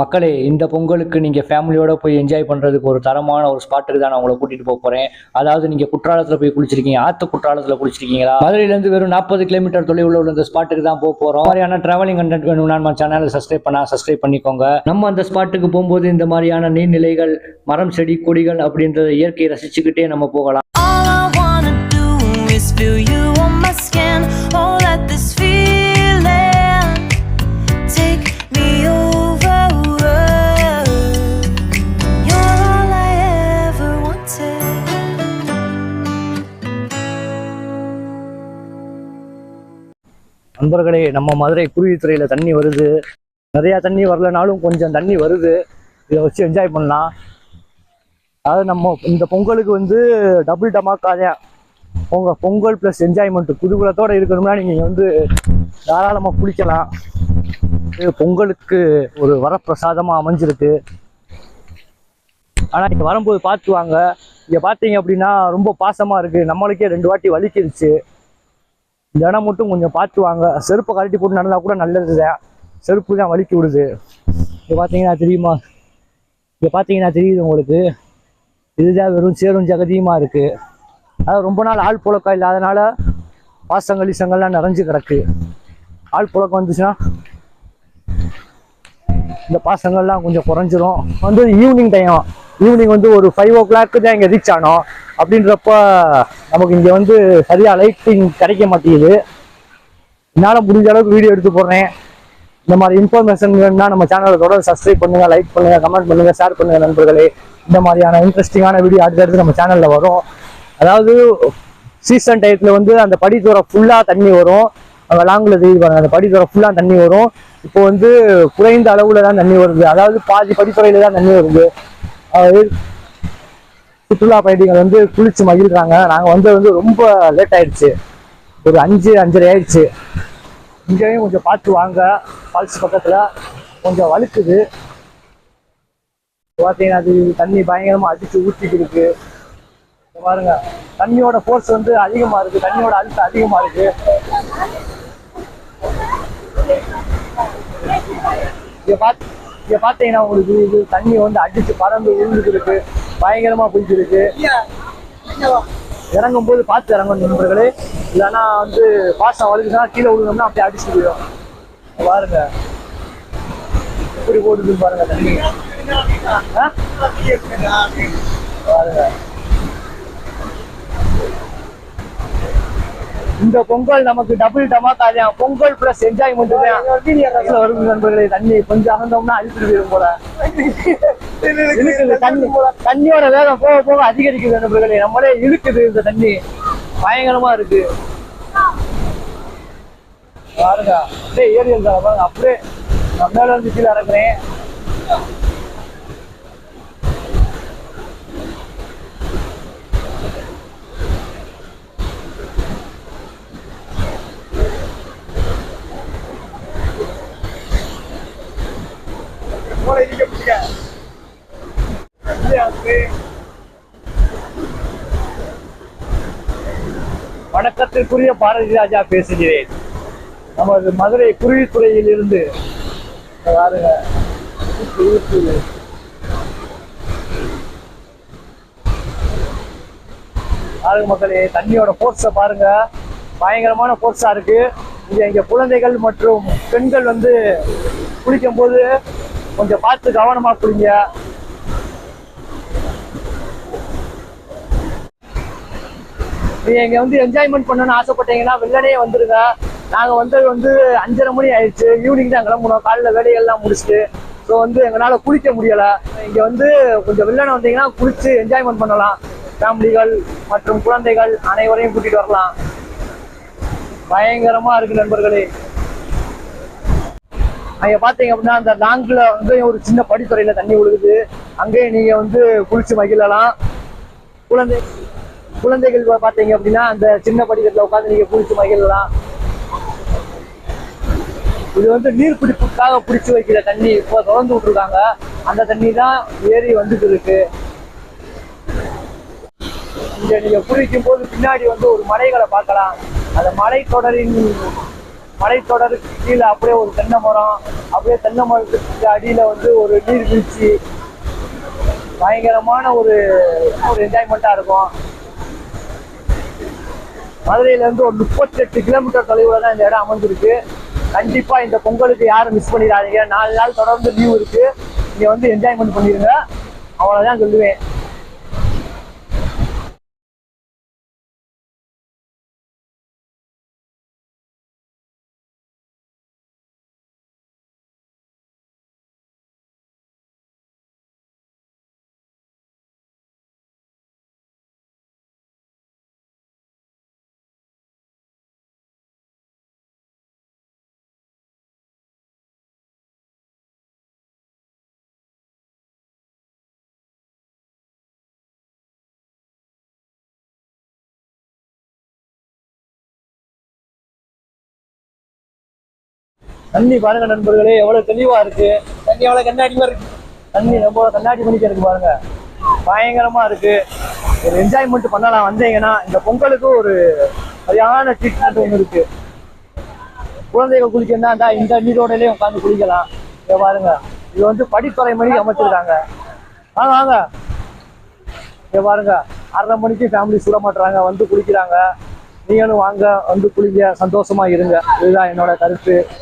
மக்களே, இந்த பொங்கலுக்கு நீங்க ஃபேமிலியோட போய் என்ஜாய் பண்றதுக்கு ஒரு தரமான ஒரு ஸ்பாட்டுக்கு தான் நான் உங்களை கூட்டிட்டு போறேன். அதாவது நீங்க குற்றாலத்துல போய் குளிச்சிருக்கீங்க, ஆத்து குற்றாலத்துல குளிச்சிருக்கீங்களா? மதுரையில இருந்து வெறும் 40 கிலோமீட்டர் தொலைவில் உள்ள இந்த ஸ்பாட்டுக்கு தான் போறோம். மாதிரியான டிராவலிங் கண்டென்ட் வேணும்னா நம்ம சேனலை சப்ஸ்கிரைப் பண்ணிக்கோங்க. நம்ம அந்த ஸ்பாட்டுக்கு போகும்போது இந்த மாதிரியான நீர்நிலைகள், மரம், செடி, கொடிகள் அப்படின்ற இயற்கையை ரசிச்சுக்கிட்டே நம்ம போகலாம். நண்பர்களே, நம்ம மதுரை குருவித்துறையில் தண்ணி வருது. நிறையா தண்ணி வரலனாலும் கொஞ்சம் தண்ணி வருது. இதை வச்சு என்ஜாய் பண்ணலாம். அதாவது நம்ம இந்த பொங்கலுக்கு வந்து டபுள் டமாக்காதான் பொங்கல் ப்ளஸ் என்ஜாய்மெண்ட்டு குதூகலத்தோடு இருக்கணும்னா நீங்கள் வந்து தாராளமாக குளிக்கலாம். பொங்கலுக்கு ஒரு வரப்பிரசாதமாக அமைஞ்சிருக்கு. ஆனால் இங்கே வரும்போது பார்த்து வாங்க. இங்கே பார்த்தீங்க அப்படின்னா ரொம்ப பாசமாக இருக்குது. நம்மளுக்கே 2 வாட்டி வலிக்கிடுச்சு. இந்த இடம் மட்டும் கொஞ்சம் பார்த்து வாங்க. செருப்பை கழட்டி போட்டு நடந்தால் கூட நல்லது தான். செருப்பு தான் வலிக்கி விடுது. இங்கே பார்த்தீங்கன்னா தெரியுமா? இங்கே பார்த்தீங்கன்னா தெரியுது உங்களுக்கு. இதுதான் வெறும் சேரும் ஜகதியுமாக இருக்குது. அதாவது ரொம்ப நாள் ஆள் புழக்கம் இல்லாதனால பாசங்கள்லாம் நிறைஞ்சு கிடக்கு. ஆள் புழக்கம் வந்துச்சுன்னா இந்த பாசங்கள்லாம் கொஞ்சம் குறைஞ்சிரும். வந்து ஈவினிங் வந்து ஒரு 5 o'clock தான் இங்கே ரீச் ஆனோம். அப்படின்றப்ப நமக்கு இங்கே வந்து சரியாக லைட்டிங் கிடைக்க மாட்டேங்குது. என்னால் முடிஞ்ச அளவுக்கு வீடியோ எடுத்து போடுறேன். இந்த மாதிரி இன்ஃபர்மேஷன் வேணும்னா நம்ம சேனலை தொடர்ந்து சப்ஸ்கிரைப் பண்ணுங்கள், லைக் பண்ணுங்கள், கமெண்ட் பண்ணுங்கள், ஷேர் பண்ணுங்கள் நண்பர்களே. இந்த மாதிரியான இன்ட்ரெஸ்டிங்கான வீடியோ அடுத்தடுத்து நம்ம சேனலில் வரும். அதாவது சீசன் டயத்தில் வந்து அந்த படித்துறை ஃபுல்லாக தண்ணி வரும். அங்கே லாங்கில் தெரியுது, அந்த படித்துறை ஃபுல்லாக தண்ணி வரும். இப்போ வந்து குறைந்த அளவில் தான் தண்ணி வருது. அதாவது பாதி படித்துறையில் தான் தண்ணி வருது. சுற்றுலா பயணிகள் வந்து குளிச்சு மகிழ்றாங்க. நாங்கள் வந்து ரொம்ப லேட் ஆயிடுச்சு. ஒரு 5:30 ஆயிடுச்சு. இங்கேயும் கொஞ்சம் பார்த்து வாங்க. ஃபால்ஸ் பக்கத்தில் கொஞ்சம் வழுக்குது. பார்த்தீங்கன்னா அது தண்ணி பயங்கரமாக அடிச்சு ஊற்றிட்டு இருக்கு. பாருங்க, தண்ணியோட ஃபோர்ஸ் வந்து அதிகமாக இருக்குது. தண்ணியோட அழுத்தம் அதிகமாக இருக்கு. இங்க பாத்தீங்கன்னா உங்களுக்கு இது தண்ணி வந்து அடிச்சு பறந்து விழுந்துட்டு இருக்கு. பயங்கரமா போயிட்டு இருக்கு. இறங்கும் போது பார்த்து இறங்கணும் நண்பர்களே. இல்லைன்னா வந்து பாசம் வலிக்குதுன்னா கீழே விழுந்தோம்னா அப்படியே அடிச்சு போயிடும். பாருங்க இப்படி போடுது பாருங்க தண்ணி. பாருங்க, இந்த பொங்கல் நமக்கு டபுள் டமாக்காதான். பொங்கல் பிளஸ் என்ஜாய்மெண்ட் தான் வருது நண்பர்களே. தண்ணி கொஞ்சம் அகந்தோம்னா அழிச்சுட்டு போயிடும் போல. தண்ணியோட வேகம் போக போக அதிகரிக்குது நண்பர்களே. நம்மளே இழுக்குது இந்த தண்ணி. பயங்கரமா இருக்கு பாருங்க. அப்படியே ஏரியல் தான் பாருங்க. அப்படியே நான் மேல இருந்து கீழே இறக்குறேன். வணக்கத்திற்குரிய பாரதி ராஜா பேசுகிறேன். நமது மதுரை குருவித்துறையில் இருந்து. பாருங்க மக்களே, தண்ணியோட போர்ஸை பாருங்க. பயங்கரமான போர்ஸா இருக்கு. இங்க குழந்தைகள் மற்றும் பெண்கள் வந்து குளிக்கும் போது கொஞ்சம் பார்த்து கவனமா குளிங்க. நீங்க இங்க வந்து என்ஜாய்மெண்ட் பண்ணணும்னு ஆசைப்பட்டீங்கன்னா வெள்ளனே வந்துருங்க. நாங்க வந்து 5:30 மணி ஆயிடுச்சு. ஈவினிங் தான் கிளம்பணும். காலையில வேலைகள்லாம் முடிச்சுட்டு ஸோ வந்து எங்களால் குளிக்க முடியல. இங்க வந்து கொஞ்சம் வெள்ளனை வந்தீங்கன்னா குளிச்சு என்ஜாய்மெண்ட் பண்ணலாம். ஃபேமிலிகள் மற்றும் குழந்தைகள் அனைவரையும் கூட்டிட்டு வரலாம். பயங்கரமா இருக்கு நண்பர்களே. அங்க பாத்தீங்க அப்படின்னா அந்த லாங்ல வந்து ஒரு சின்ன படித்துறையில தண்ணி விழுகுது. அங்கேயே நீங்க வந்து குளிச்சு மகிழலாம். குழந்தைகள் பாத்தீங்க அப்படின்னா அந்த சின்ன படிக்கட்டுல உட்காந்து நீங்க குளிச்சு மகிழலாம். இது வந்து நீர் பிடிப்புக்காக பிடிச்சு வைக்கிற தண்ணி இப்போ திறந்து விட்டுருக்காங்க. அந்த தண்ணி தான் ஏறி வந்துட்டு இருக்கு. இங்க நீங்க குளிக்கும் போது பின்னாடி வந்து ஒரு மலைகளை பார்க்கலாம். அந்த மலை தொடரின் மலைத்தொடருக்கு கீழே அப்படியே ஒரு தென்னை மரம், அப்படியே தென்னை மரத்துக்கு அடியில வந்து ஒரு நீர்வீழ்ச்சி, பயங்கரமான ஒரு ஒரு என்ஜாய்மெண்ட்டா இருக்கும். மதுரையில இருந்து ஒரு 38 கிலோமீட்டர் தொலைவுல தான் இந்த இடம் அமைஞ்சிருக்கு. கண்டிப்பா இந்த பொங்கலுக்கு யாரும் மிஸ் பண்ணிடாதீங்க. 4 நாள் தொடர்ந்து லீவ் இருக்கு, இங்க வந்து என்ஜாய்மெண்ட் பண்ணிருங்க. அவ்வளவுதான் சொல்லுவேன். தண்ணி பாருங்க நண்பர்களே, எவ்வளவு தெளிவா இருக்கு. தண்ணி எவ்வளவு கண்ணாடி மாதிரி இருக்கு. தண்ணி ரொம்ப கண்ணாடி மணிக்கு இருக்கு பாருங்க, பயங்கரமா இருக்கு. ஒரு என்ஜாய்மெண்ட் பண்ணலாம் வந்தீங்கன்னா. இந்த பொங்கலுக்கு ஒரு சரியான ட்ரீட்மெண்ட் ஒன்று இருக்கு. குழந்தைகள் குளிக்கணும்னா இந்த நீரோடலே உட்காந்து குளிக்கலாம். இங்க பாருங்க, இது வந்து படித்துறை மணி அமைச்சிருக்காங்க. வாங்க வாங்க, இங்க பாருங்க 6:30 மணிக்கு ஃபேமிலி சுட மாட்டுறாங்க, வந்து குளிக்கிறாங்க. நீங்களும் வாங்க, வந்து குளிங்க, சந்தோஷமா இருங்க. இதுதான் என்னோட கருத்து.